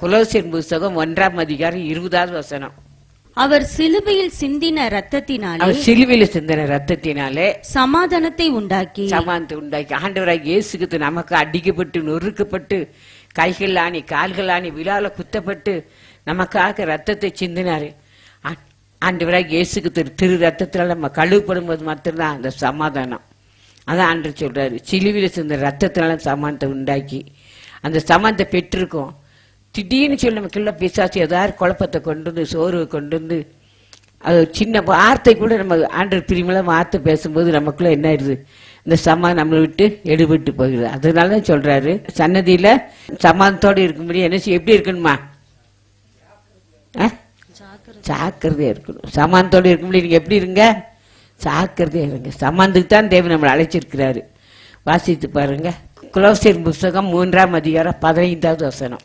கொலோசியர் புஸ்தகம் 1:20. அவர் சிலுவையில் சிந்தின இரத்தத்தினாலே அவர் சிலுவையில் சிந்தின ரத்தத்தினாலே சமாதானத்தை உண்டாக்கி ஆண்டவராகிய இயேசு கிறிஸ்து நமக்கு அடிக்கப்பட்டு நொறுக்கப்பட்டு கைகள் ஆணி கால்கள் ஆணி விழால குத்தப்பட்டு நமக்காக ரத்தத்தை சிந்தினாரு. ஆண்டவராகிய இயேசு கிறிஸ்து திரு ரத்தத்தினால நம்ம கழுவுப்படும் போது மாத்திரம்தான் அந்த சமாதானம். அதான் ஆண்டவர் சொல்றாரு, சிலுவையில் சிந்தின ரத்தத்தினால சமாதானத்தை உண்டாக்கி அந்த சமாதானத்தை பெற்றிருக்கோம். திடீர்னு சொல்லி நமக்குள்ள பிசாசு ஏதாவது குழப்பத்தை கொண்டு வந்து சோர்வை கொண்டு வந்து அது சின்ன வார்த்தை கூட நம்ம ஆண்டவர் பிரிமலாம் வார்த்தை பேசும்போது நமக்குள்ள என்ன ஆயிடுது, இந்த சமாதானம் நம்மளை விட்டு எடுபட்டு போகுது. அதனாலதான் சொல்றாரு, சன்னதியில சமாதானத்தோடு இருக்கும்படி என்ன எப்படி இருக்கணுமா, ஜாக்கிரதையா இருக்கணும். சமாதானத்தோடு இருக்கும்படி நீங்க எப்படி இருங்க, ஜாக்கிரதையா இருங்க. சமாதானத்துக்கு தான் தேவன் நம்மளை அழைச்சிருக்கிறாரு. வாசித்து பாருங்க, கொலோசியர் புஸ்தகம் 3:15.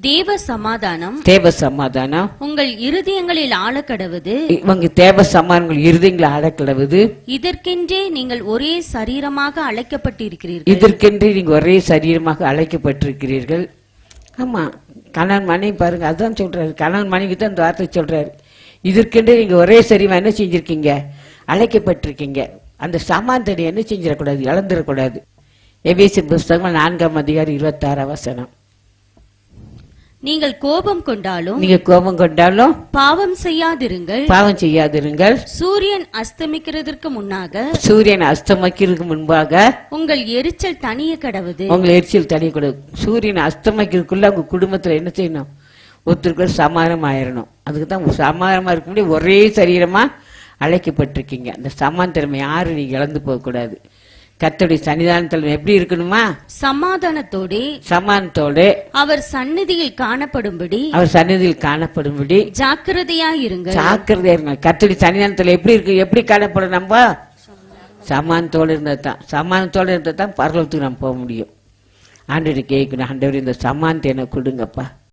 தேவ சமாதானம் தேவ சமாதானம் உங்கள் இருதயங்களில் ஆழக்கடவது. இவங்க தேவ சமாதானங்கள் இருதயங்களை ஆழக்கடவது. இதற்கென்றே நீங்கள் ஒரே சரீரமாக அழைக்கப்பட்டிருக்கிறீர்கள். இதற்கென்றே நீங்க ஒரே சரீரமாக அழைக்கப்பட்டிருக்கிறீர்கள். ஆமா, கணவன் மனைவி பாருங்க, அதான் சொல்றாரு. கணவன் மனைவி தான் இந்த வார்த்தை சொல்றாரு. இதற்கென்றே நீங்க ஒரே சரீரமா என்ன செஞ்சிருக்கீங்க, அழைக்கப்பட்டிருக்கீங்க. அந்த சமாதானத்தை என்ன செஞ்சிடக்கூடாது, இழந்துடக்கூடாது. எபேசியர் புஸ்தகம் 4:26. நீங்கள் கோபம் கொண்டாலும் பாவம் செய்யாதிருங்கள். சூரியன் அஸ்தமிக்கிறதற்கு முன்பாக உங்கள் எரிச்சல் தனிய கடவுது. சூரியன் அஸ்தமிக்கிறதுக்குள்ள உங்க குடும்பத்துல என்ன செய்யணும், ஒருத்தருக்கு சமாதானம் ஆயிரணும். அதுக்குதான் சமாதானமா இருக்க முடியும். ஒரே சரீரமா அழைக்கப்பட்டிருக்கீங்க. அந்த சமாதானம் யாரும் நீங்க இழந்து போக கூடாது. கர்த்தருடைய சன்னிதானத்தில் எப்படி இருக்கணுமா, சமாதானத்தோடு அவர் சந்நிதியில் காணப்படும்படி ஜாக்கிரதையா இருங்க. கர்த்தருடைய சன்னிதானத்தில் எப்படி காணப்படும், நம்ம சமாதானத்தோடு இருந்தா தான் பரலோகத்துக்கு நம்ம போக முடியும். ஆண்டவரை கேட்கணும், ஆண்டவர் இந்த சமாதானத்தை எனக்கு கொடுங்கப்பா.